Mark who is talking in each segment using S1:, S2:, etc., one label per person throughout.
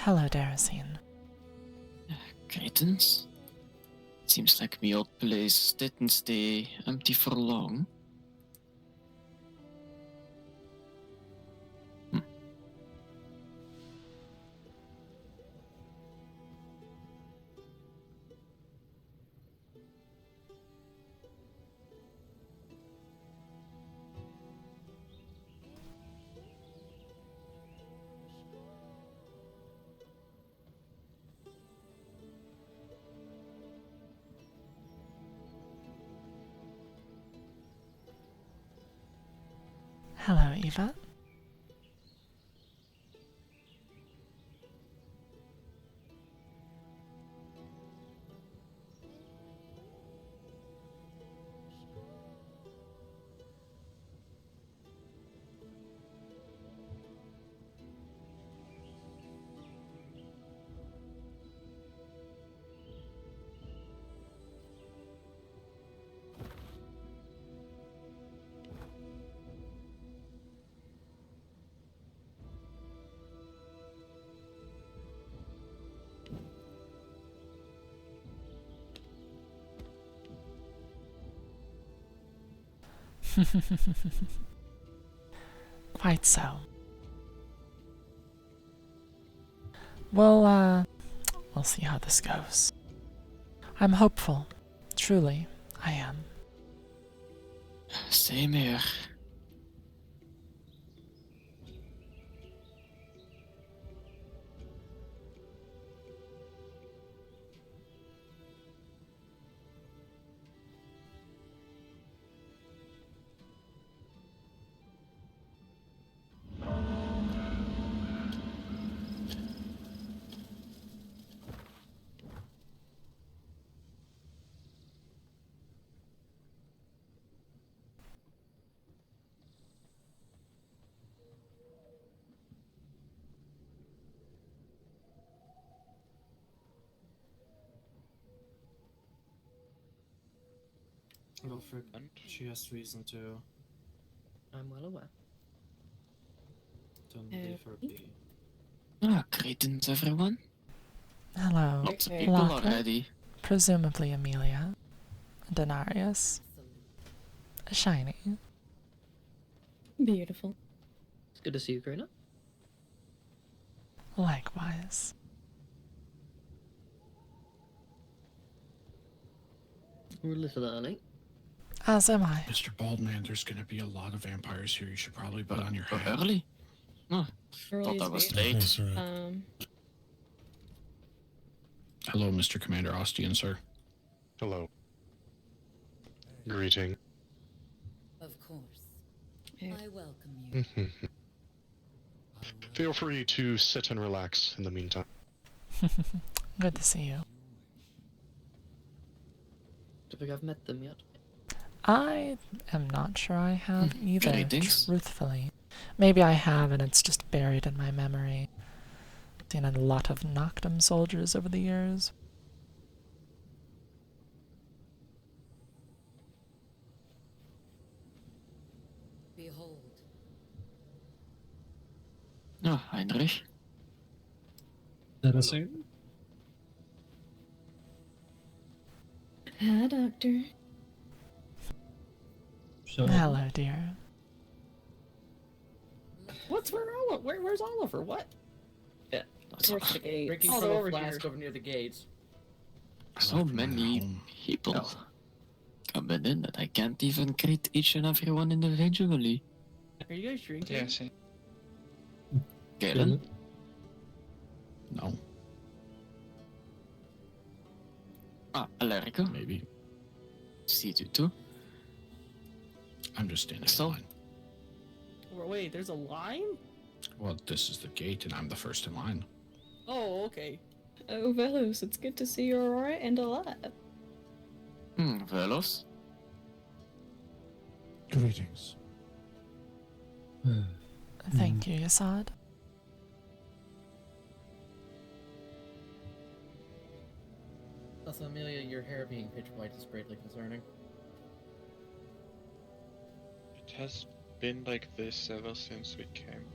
S1: Hello, Daracene.
S2: Greetings. Seems like my old place didn't stay empty for long.
S1: Hello, Eva. Quite so. We'll see how this goes. I'm hopeful. Truly, I am.
S2: Same here.
S3: Wilfred, she has reason to.
S4: I'm well aware.
S3: Don't leave her be.
S2: Greetings, everyone.
S1: Hello,
S2: Lots of
S5: Okay.
S2: people
S1: Locke.
S2: already.
S1: Presumably Amelia. Denarius. Shiny.
S5: Beautiful.
S4: It's good to see you, Karina.
S1: Likewise.
S4: We're a little early.
S1: As am I.
S6: Mr. Baldman, there's gonna be a lot of vampires here. You should probably put on your
S2: Oh,
S6: hat.
S2: early?
S5: Early
S2: Thought I
S5: is
S2: was
S5: good.
S2: late.
S6: That's right. Hello, Mr. Commander Ostian, sir.
S7: Hello. Greeting.
S8: Of course.
S5: Yeah.
S8: I welcome you.
S7: Feel free to sit and relax in the meantime.
S1: Good to see you.
S4: Don't think I've met them yet.
S1: I am not sure I have either,
S2: Greetings.
S1: truthfully. Maybe I have and it's just buried in my memory. Seen a lot of Noctum soldiers over the years.
S8: Behold.
S2: Heinrich.
S5: Hi, Doctor.
S1: Hello, dear.
S4: Where's Oliver? What?
S5: Towards the gate.
S4: Drinking
S5: Also
S4: from a
S5: over
S4: flask
S5: here.
S4: over near the gates.
S2: So
S6: left mine at
S2: many
S6: home.
S2: people coming in that I can't even greet each and every one individually.
S4: Are you guys drinking?
S9: Yeah, see.
S2: Galen?
S6: No,
S2: Alerico?
S6: maybe.
S2: See you too.
S6: I'm just standing
S2: So-
S6: in line.
S4: Wait, there's a line?
S6: Well, this is the gate, and I'm the first in line.
S4: Oh, okay.
S5: Oh, Velos, it's good to see you're alright and alive.
S2: Velos?
S9: Greetings.
S1: Thank you, Yasad.
S4: Also, Amelia, your hair being pitch white is greatly concerning.
S7: It has been like this ever since we came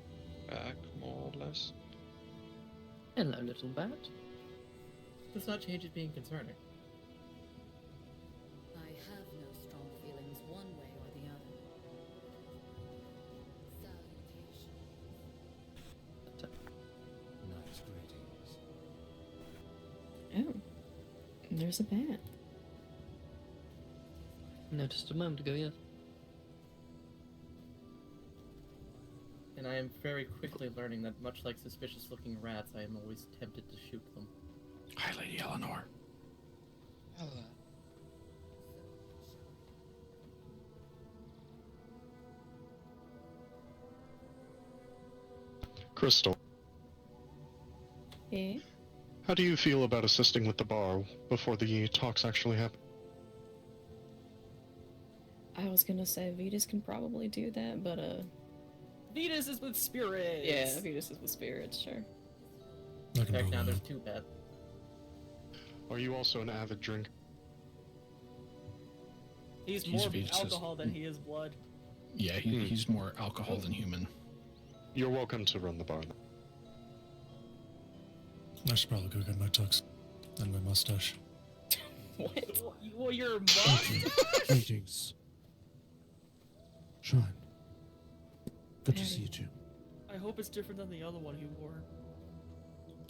S7: back, more or less.
S9: Hello, little bat.
S4: Does not change it being concerning.
S8: I have no strong feelings one way or the other. Salutations.
S5: Oh. There's a bat.
S9: Noticed a moment ago, yes.
S4: And I am very quickly learning that, much like suspicious-looking rats, I am always tempted to shoot them.
S6: Hi, Lady Eleanor.
S7: Crystal,
S5: Yeah.
S7: how do you feel about assisting with the bar before the talks actually happen?
S5: I was gonna say Vetus can probably do that, but
S10: Vetus is with spirits.
S5: yeah, Vetus is with spirits, sure.
S6: I
S4: In
S6: can
S4: fact,
S6: go
S4: now
S6: with
S4: there's
S6: that.
S4: two bad.
S7: Are you also an avid drinker?
S10: He's
S6: He's
S10: more
S6: Vetus's-
S10: alcohol than he is blood.
S6: Yeah, he's more alcohol than human.
S7: You're welcome to run the bar. Then.
S11: I should probably go get my tux and my mustache.
S5: What?
S10: Well, your mustache?
S11: Greetings. Sean. Good to
S5: Howdy.
S11: see you too.
S10: I hope it's different than the other one he wore.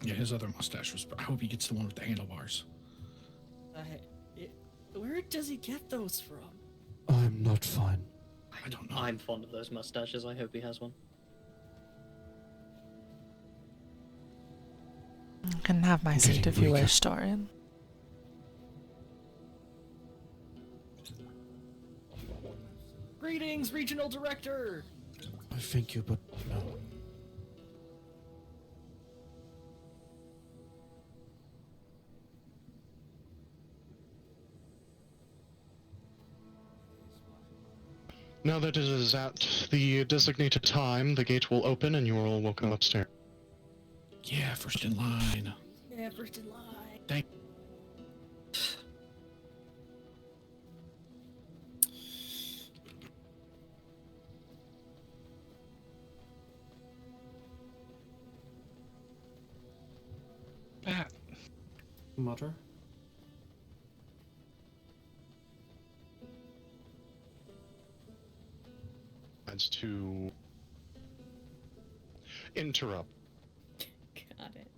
S6: Yeah, his other mustache was. I hope he gets the one with the handlebars.
S10: Where does he get those from?
S11: I'm not fine.
S6: I don't know.
S9: I'm fond of those mustaches. I hope he has one.
S1: You can have my seat if you
S11: weaker.
S1: wish, Dorian.
S10: Greetings, Regional Director!
S11: I thank you, but no.
S7: Now that it is at the designated time, the gate will open and you are all welcome upstairs.
S6: Yeah, first in line.
S10: Yeah, first in line.
S6: Thank. Bat.
S3: Mother?
S7: Adds to interrupt.
S5: Got it.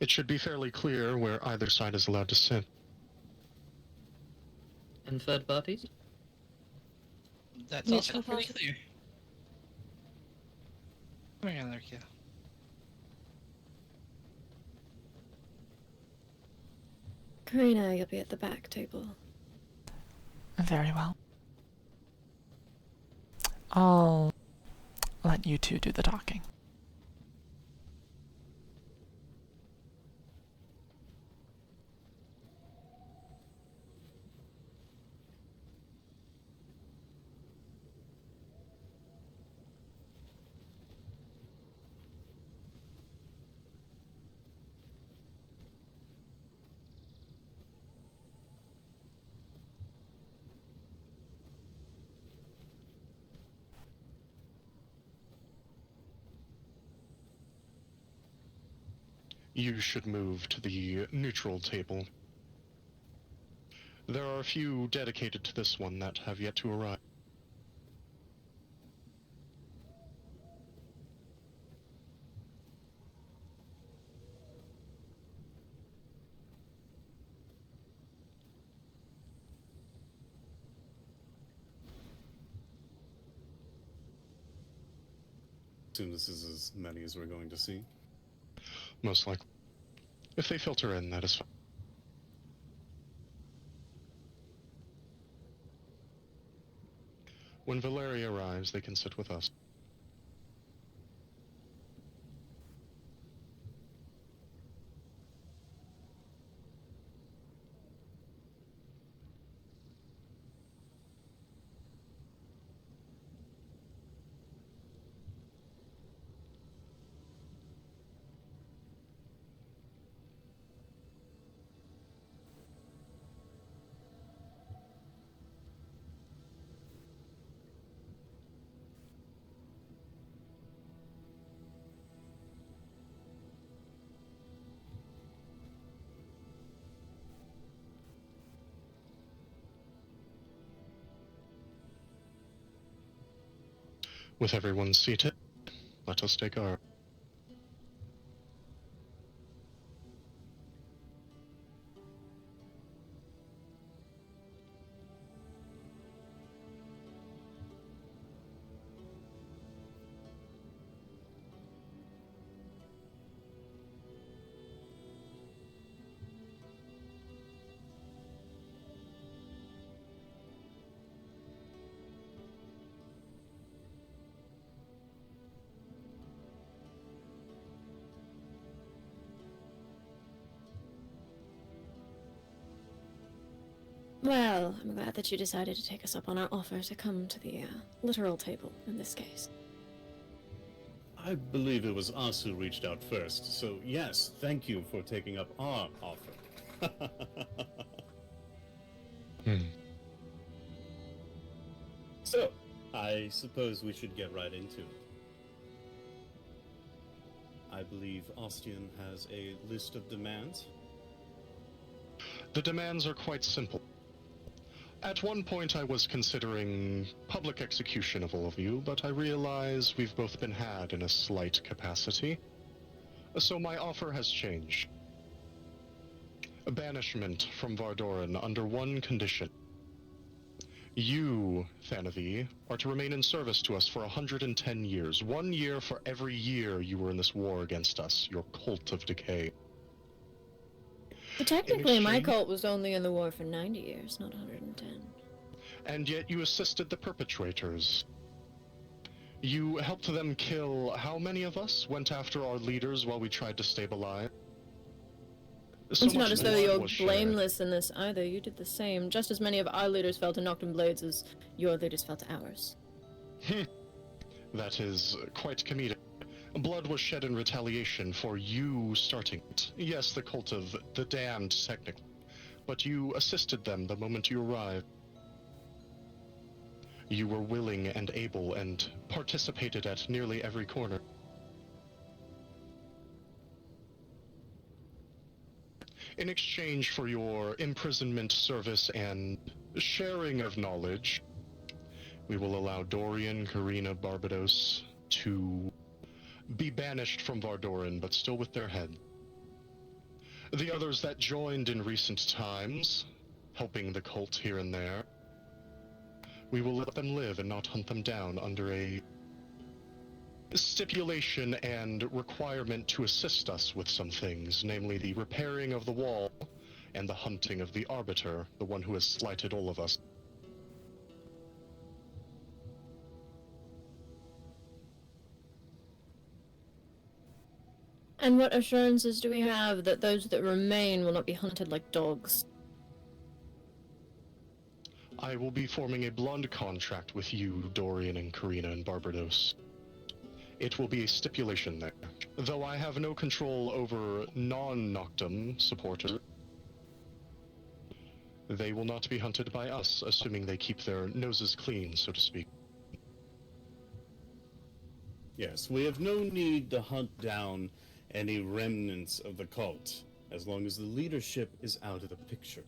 S7: It should be fairly clear where either side is allowed to sit.
S9: And third parties?
S12: That's
S5: Neutral
S12: also pretty
S5: party.
S12: clear. Come here, Anarchia.
S5: Karina, you'll be at the back table.
S1: Very well. I'll let you two do the talking.
S7: You should move to the neutral table. There are a few dedicated to this one that have yet to arrive.
S13: Assume this is as many as we're going to see.
S7: Most likely. If they filter in, that is fine. When Valeria arrives, they can sit with us. With everyone seated, let us take our...
S5: Well, I'm glad that you decided to take us up on our offer to come to the literal table in this case.
S13: I believe it was us who reached out first, so yes, thank you for taking up our offer. So, I suppose we should get right into it. I believe Ostian has a list of demands.
S7: The demands are quite simple. At one point I was considering public execution of all of you, but I realize we've both been had in a slight capacity. So my offer has changed. A banishment from Vardoran under one condition. You, Thanavi, are to remain in service to us for 110 years. 1 year for every year you were in this war against us, your cult of decay.
S5: But technically, my cult was only in the war for 90 years, not 110.
S7: And yet you assisted the perpetrators. You helped them kill how many of us? Went after our leaders while we tried to stabilize? So
S5: It's not
S7: much
S5: as though
S7: blood
S5: you're
S7: was shed.
S5: blameless in this either. You did the same. Just as many of our leaders fell to Noctum Blades as your leaders fell to ours.
S7: That is quite comedic. Blood was shed in retaliation for you starting it. Yes, the cult of the damned, technically. But you assisted them the moment you arrived. You were willing and able and participated at nearly every corner. In exchange for your imprisonment, service, and sharing of knowledge, we will allow Dorian, Karina, Barbados to be banished from Vardoran, but still with their head. The others that joined in recent times, helping the cult here and there, we will let them live and not hunt them down under a stipulation and requirement to assist us with some things, namely the repairing of the wall and the hunting of the Arbiter, the one who has slighted all of us.
S5: And what assurances do we have that those that remain will not be hunted like dogs?
S7: I will be forming a blonde contract with you, Dorian and Karina and Barbados. It will be a stipulation there. Though I have no control over non-Noctum supporters, they will not be hunted by us, assuming they keep their noses clean, so to speak.
S13: Yes, we have no need to hunt down any remnants of the cult, as long as the leadership is out of the picture.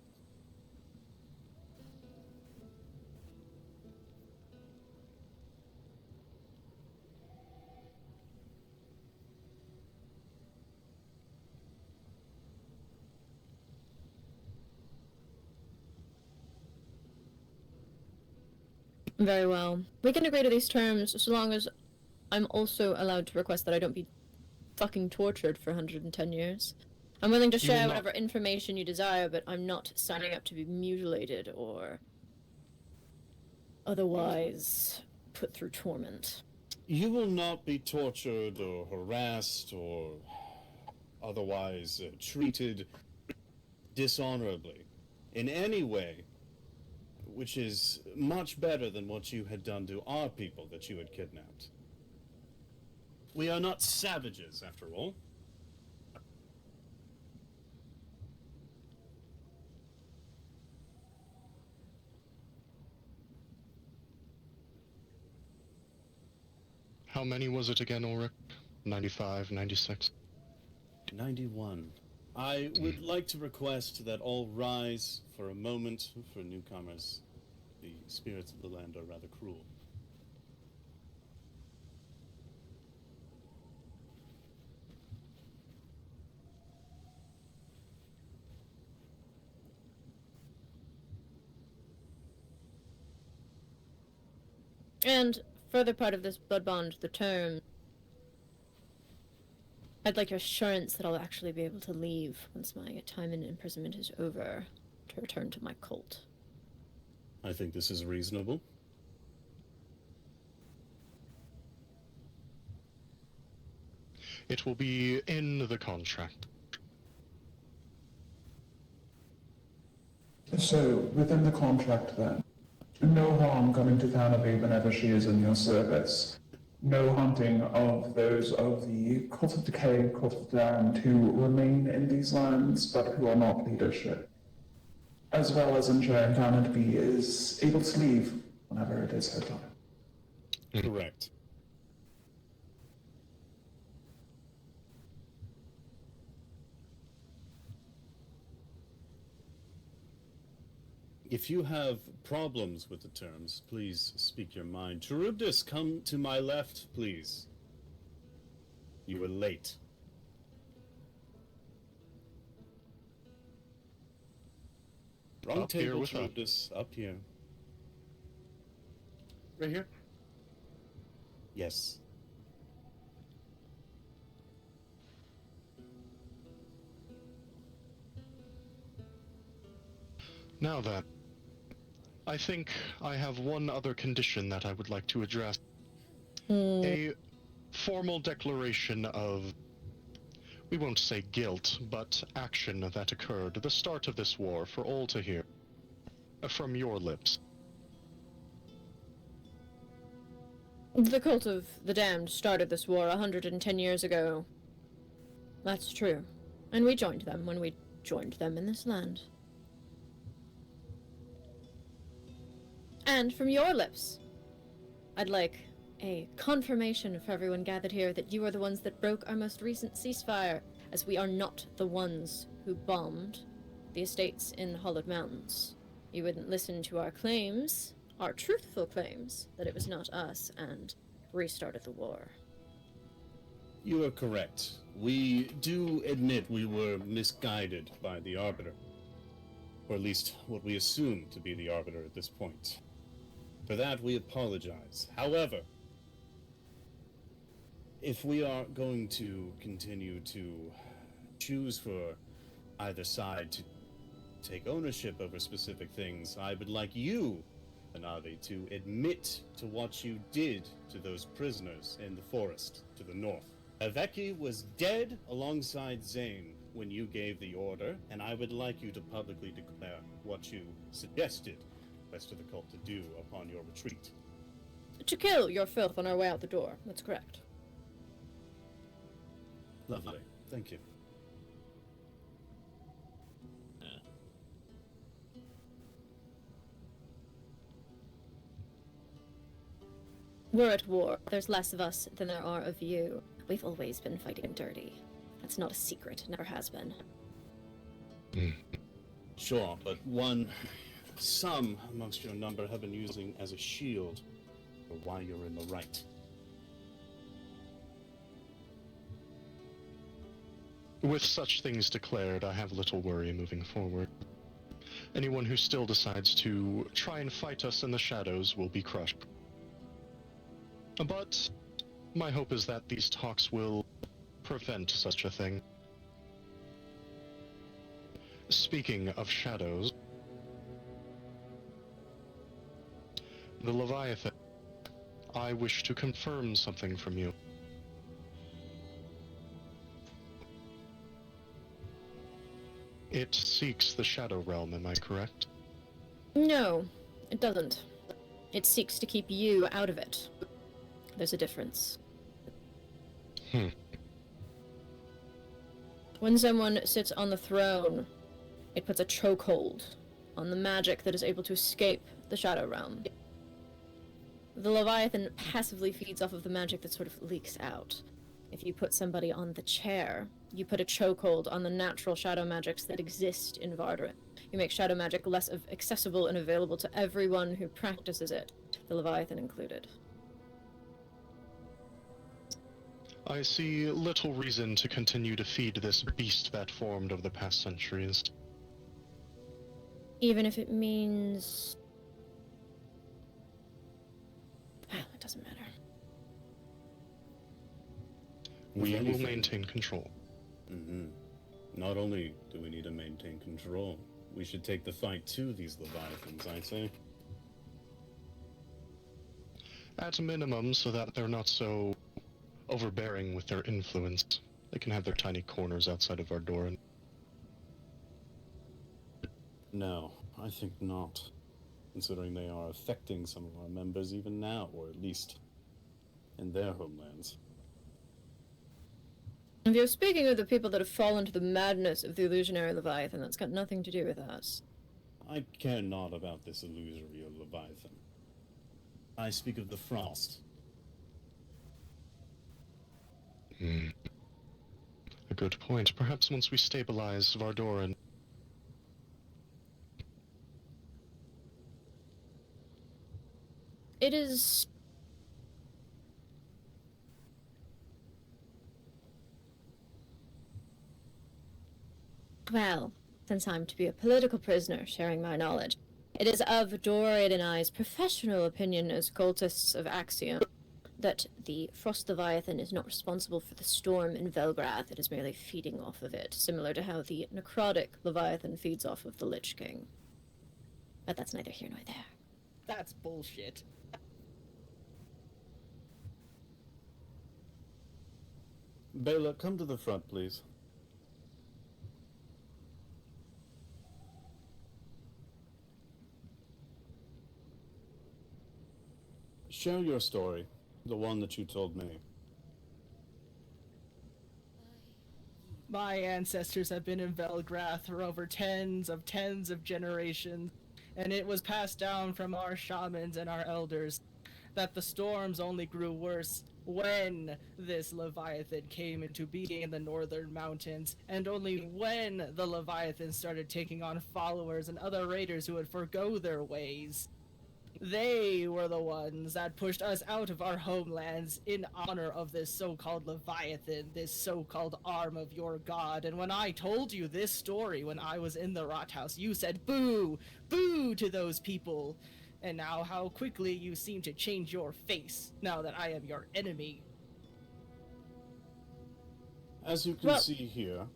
S5: Very well. We can agree to these terms so long as I'm also allowed to request that I don't be fucking tortured for 110 years. I'm willing to share whatever information you desire, but I'm not signing up to be mutilated or otherwise put through torment.
S13: You will not be tortured or harassed or otherwise treated dishonorably in any way, which is much better than what you had done to our people that you had kidnapped. We are not savages, after all.
S7: How many was it again, Ulrich? 95, 96?
S13: 91. I would like to request that all rise for a moment for newcomers. The spirits of the land are rather cruel.
S5: And further part of this blood bond, the term, I'd like your assurance that I'll actually be able to leave once my time in imprisonment is over to return to my cult.
S13: I think this is reasonable.
S7: It will be in the contract.
S14: So, within the contract then, no harm coming to Thanabe whenever she is in your service. No hunting of those of the Cult of Decay, Cult of Damned who remain in these lands but who are not leadership. As well as ensuring Thanabe is able to leave whenever it is her time.
S13: Correct. If you have problems with the terms, please speak your mind. Charybdis, come to my left, please. You were late. Wrong
S7: Up here
S13: table,
S7: with us.
S13: Charybdis. Up here. Right here? Yes.
S7: Now then, I think I have one other condition that I would like to address. A formal declaration of, we won't say guilt, but action that occurred at the start of this war for all to hear. From your lips.
S5: The Cult of the Damned started this war 110 years ago. That's true. And we joined them when we joined them in this land. And from your lips, I'd like a confirmation for everyone gathered here that you are the ones that broke our most recent ceasefire, as we are not the ones who bombed the estates in the Hollowed Mountains. You wouldn't listen to our claims, our truthful claims, that it was not us, and restarted the war.
S13: You are correct. We do admit we were misguided by the Arbiter. Or at least what we assume to be the Arbiter at this point. For that, we apologize. However, if we are going to continue to choose for either side to take ownership over specific things, I would like you, Anavi, to admit to what you did to those prisoners in the forest to the north. Aveki was dead alongside Zane when you gave the order, and I would like you to publicly declare what you suggested the rest of the cult to do upon your retreat.
S5: To kill your filth on our way out the door. That's correct.
S13: Lovely. Thank you.
S5: We're at war. There's less of us than there are of you. We've always been fighting dirty. That's not a secret. Never has been.
S13: Sure, but some amongst your number have been using as a shield for why you're in the right.
S7: With such things declared, I have little worry moving forward. Anyone who still decides to try and fight us in the shadows will be crushed. But my hope is that these talks will prevent such a thing. Speaking of shadows, the Leviathan, I wish to confirm something from you. It seeks the Shadow Realm, am I correct?
S5: No, it doesn't. It seeks to keep you out of it. There's a difference. When someone sits on the throne, it puts a chokehold on the magic that is able to escape the Shadow Realm. The Leviathan passively feeds off of the magic that sort of leaks out. If you put somebody on the chair, you put a chokehold on the natural shadow magics that exist in Vardarin. You make shadow magic less accessible and available to everyone who practices it, the Leviathan included.
S7: I see little reason to continue to feed this beast that formed over the past centuries.
S5: Even if it means... Well,
S7: We will
S13: anything-
S7: maintain control.
S13: Not only do we need to maintain control, we should take the fight to these Leviathans, I'd say.
S7: At a minimum, so that they're not so overbearing with their influence. They can have their tiny corners outside of Ardoran.
S13: No, I think not. Considering they are affecting some of our members even now, or at least in their homelands.
S5: If you're speaking of the people that have fallen to the madness of the illusionary Leviathan, that's got nothing to do with us.
S13: I care not about this illusory Leviathan. I speak of the Frost.
S7: A good point. Perhaps once we stabilize Vardoran.
S5: It is... Well, since I'm to be a political prisoner sharing my knowledge, it is of Dorian and I's professional opinion as cultists of Axiom that the Frost Leviathan is not responsible for the storm in Velgrath, it is merely feeding off of it, similar to how the Necrotic Leviathan feeds off of the Lich King. But that's neither here nor there.
S10: That's bullshit.
S13: Bela, come to the front, please. Share your story, the one that you told me.
S10: My ancestors have been in Velgrath for over tens of generations, and it was passed down from our shamans and our elders that the storms only grew worse when this Leviathan came into being in the northern mountains, and only when the Leviathan started taking on followers and other raiders who would forgo their ways. They were the ones that pushed us out of our homelands in honor of this so-called Leviathan, this so-called arm of your god. And when I told you this story when I was in the Rathaus, you said boo! Boo to those people! And now how quickly you seem to change your face, now that I am your enemy.
S13: As you can see here...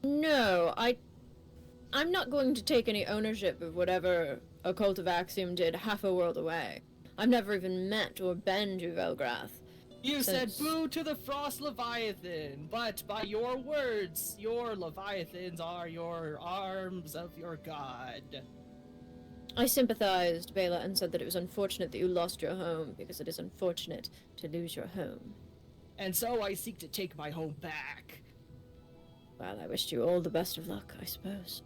S5: No, I'm not going to take any ownership of whatever a Cult of Axiom did half a world away. I've never even met or been to Velgrath.
S10: You said boo to the Frost Leviathan, but by your words, your Leviathans are your arms of your god.
S5: I sympathized, Bela, and said that it was unfortunate that you lost your home, because it is unfortunate to lose your home.
S10: And so I seek to take my home back.
S5: Well, I wished you all the best of luck, I suppose.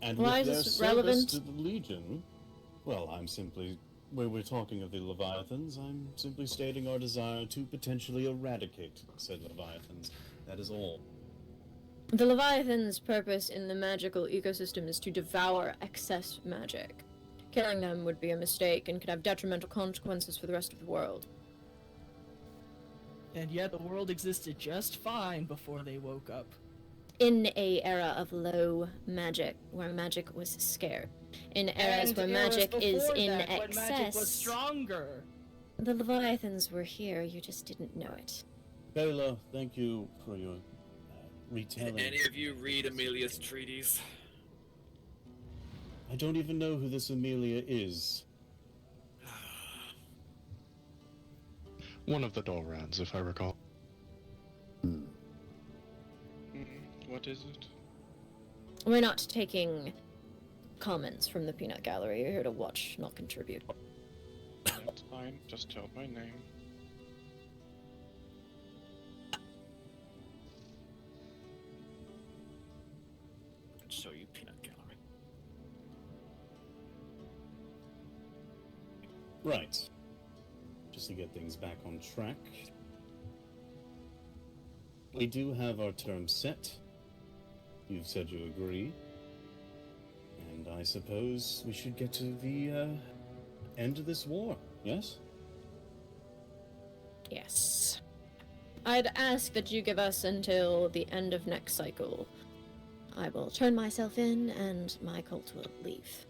S13: And
S5: Why
S13: with
S5: is
S13: their
S5: this
S13: service
S5: relevant?
S13: to the Legion, well, I'm simply... When we're talking of the Leviathans, I'm simply stating our desire to potentially eradicate said Leviathans. That is all.
S5: The Leviathan's purpose in the magical ecosystem is to devour excess magic. Killing them would be a mistake and could have detrimental consequences for the rest of the world.
S10: And yet the world existed just fine before they woke up.
S5: In a era of low magic, where magic was scarce. In eras
S10: And
S5: where
S10: eras
S5: magic is
S10: before
S5: in
S10: that, when
S5: excess.
S10: magic was stronger.
S5: The Leviathans were here, you just didn't know it.
S13: Bela, thank you for your retelling.
S15: Did any of you read Amelia's treatise?
S13: I don't even know who this Amelia is.
S7: One of the Dolrads, if I recall.
S6: What is it?
S5: We're not taking comments from the Peanut Gallery. You're here to watch, not contribute.
S6: That's fine. Just tell my name.
S15: I'd show you Peanut Gallery.
S13: Right. Just to get things back on track. We do have our terms set. You've said you agree. And I suppose we should get to the end of this war, yes?
S5: Yes. I'd ask that you give us until the end of next cycle. I will turn myself in, and my cult will leave.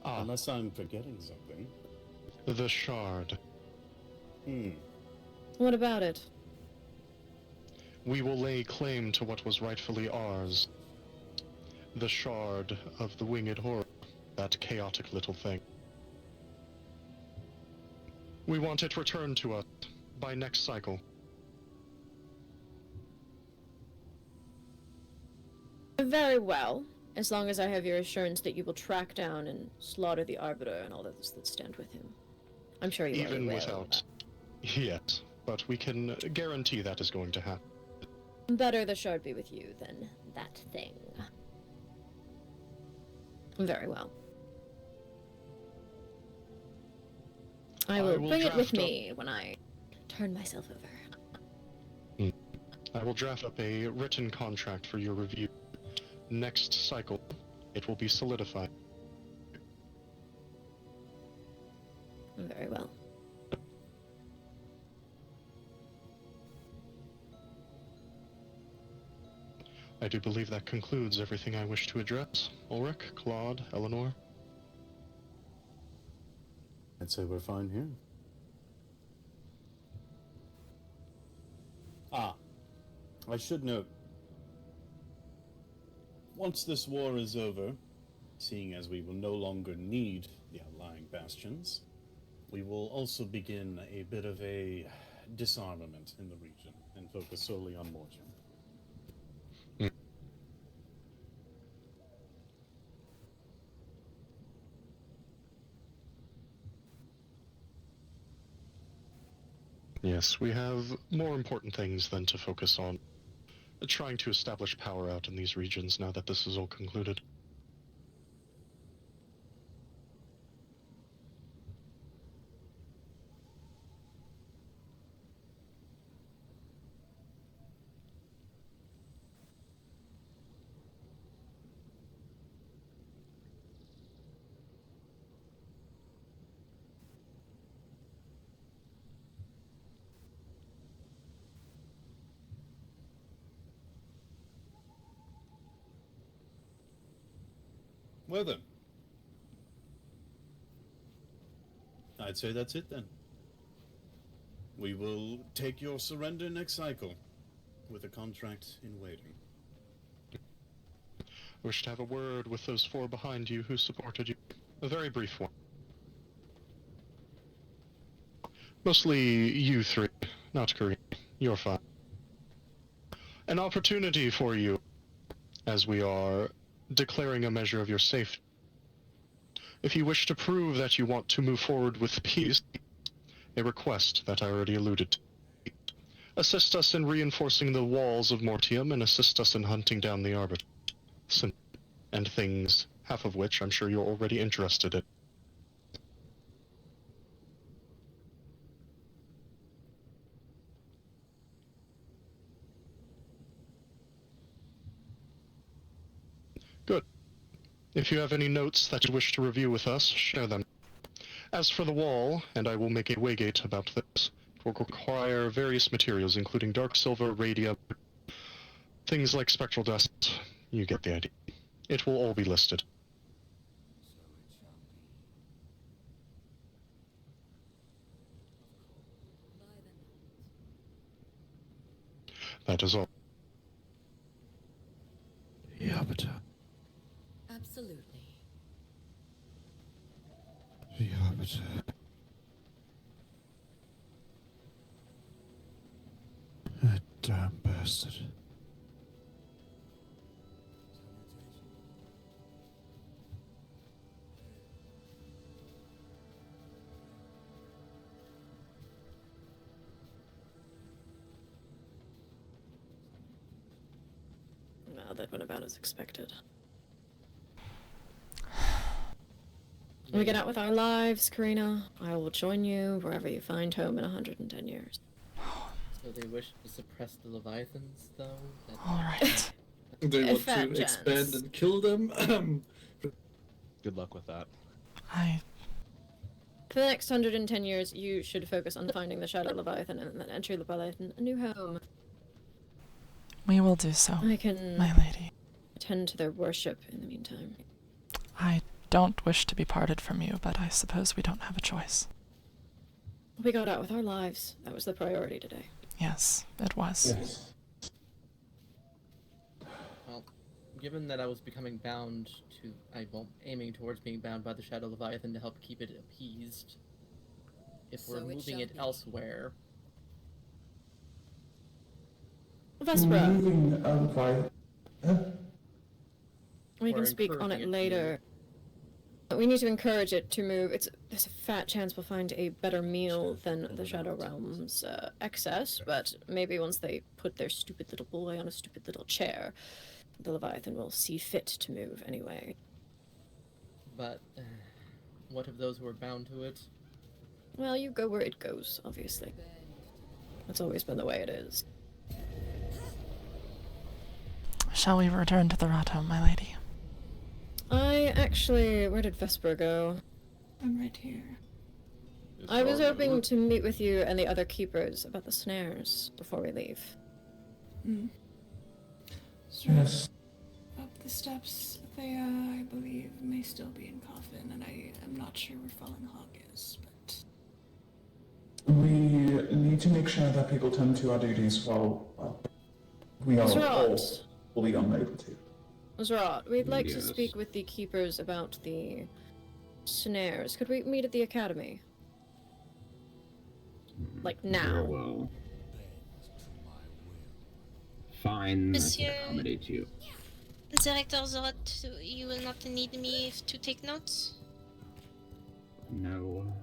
S13: Unless I'm forgetting something.
S7: The Shard.
S5: What about it?
S7: We will lay claim to what was rightfully ours. The shard of the winged horror, that chaotic little thing. We want it returned to us by next cycle.
S5: Very well, as long as I have your assurance that you will track down and slaughter the Arbiter and all those that stand with him. I'm sure you
S7: Even
S5: will.
S7: without... Yes, but we can guarantee that is going to happen.
S5: Better the shard be with you than that thing. Very well. I will bring it with me when I turn myself over.
S7: I will draft up a written contract for your review. Next cycle, it will be solidified.
S5: Very well.
S7: I do believe that concludes everything I wish to address. Ulrich, Claude, Eleanor?
S13: I'd say we're fine here. Ah, I should note, once this war is over, seeing as we will no longer need the outlying bastions, we will also begin a bit of a disarmament in the region and focus solely on Mortium.
S7: Yes, we have more important things than to focus on trying to establish power out in these regions now that this is all concluded.
S13: Well then, I'd say that's it then. We will take your surrender next cycle, with a contract in waiting.
S7: I wish to have a word with those four behind you who supported you. A very brief one. Mostly you three, not Kareem. You're fine. An opportunity for you, as we are declaring a measure of your safety. If you wish to prove that you want to move forward with peace, a request that I already alluded to. Assist us in reinforcing the walls of Mortium and assist us in hunting down the Arbiter. And things, half of which I'm sure you're already interested in. Good. If you have any notes that you wish to review with us, share them. As for the wall, and I will make a waygate about this, it will require various materials, including dark silver, radium, things like spectral dust. You get the idea. It will all be listed. That is all.
S11: The Arbiter.
S8: Absolutely.
S11: The Arbiter. That damn bastard.
S5: Well, that went about as expected. We get out with our lives, Karina. I will join you wherever you find home in 110 years.
S4: So they wish to suppress the Leviathans, though?
S1: Alright.
S16: They want
S5: Fat
S16: to
S5: chance.
S16: expand and kill them?
S17: Good luck with that.
S5: For the next 110 years, you should focus on finding the Shadow Leviathan and then enter the Leviathan a new home.
S1: We will do so,
S5: I can
S1: my lady.
S5: attend to their worship in the meantime.
S1: I don't wish to be parted from you, but I suppose we don't have a choice.
S5: We got out with our lives. That was the priority today.
S1: Yes, it was.
S14: Yes.
S4: Well, given that I was becoming bound to, aiming towards being bound by the Shadow Leviathan to help keep it appeased, if we're
S8: So it
S4: moving
S8: shall
S4: it
S8: be.
S4: elsewhere,
S5: Vespera,
S14: Moving
S5: we
S4: Or
S5: can speak on it
S4: encouraging it to
S5: later. We need to encourage it to move. There's a fat chance we'll find a better meal than the Shadow Realm's excess, but maybe once they put their stupid little boy on a stupid little chair, the Leviathan will see fit to move anyway.
S4: but what of those who are bound to it?
S5: Well, you go where it goes, obviously. That's always been the way it is.
S1: Shall we return to the Rato, my lady?
S5: Where did Vesper go?
S18: I'm right here.
S5: I was hoping to meet with you and the other keepers about the snares before we leave.
S14: Yes.
S18: Up the steps, they, I believe, may still be in coffin, and I am not sure where Falling Hawk is, but...
S14: We need to make sure that people tend to our duties while we are all fully unable to.
S5: Zrat, we'd like to
S14: Yes.
S5: speak with the keepers about the snares. Could we meet at the academy? Like now?
S19: Well. Fine, I
S20: Monsieur-
S19: can accommodate you.
S20: Director Zorot, you will not need me to take notes?
S19: No.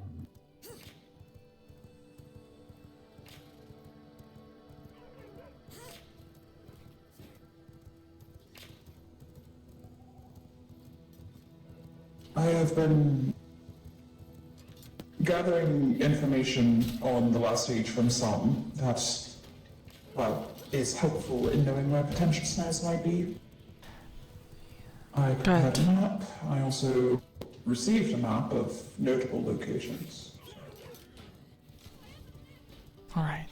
S14: I have been gathering information on the last stage from some that, well, is helpful in knowing where potential snares might be. I prepared a map. I also received a map of notable locations.
S1: Alright.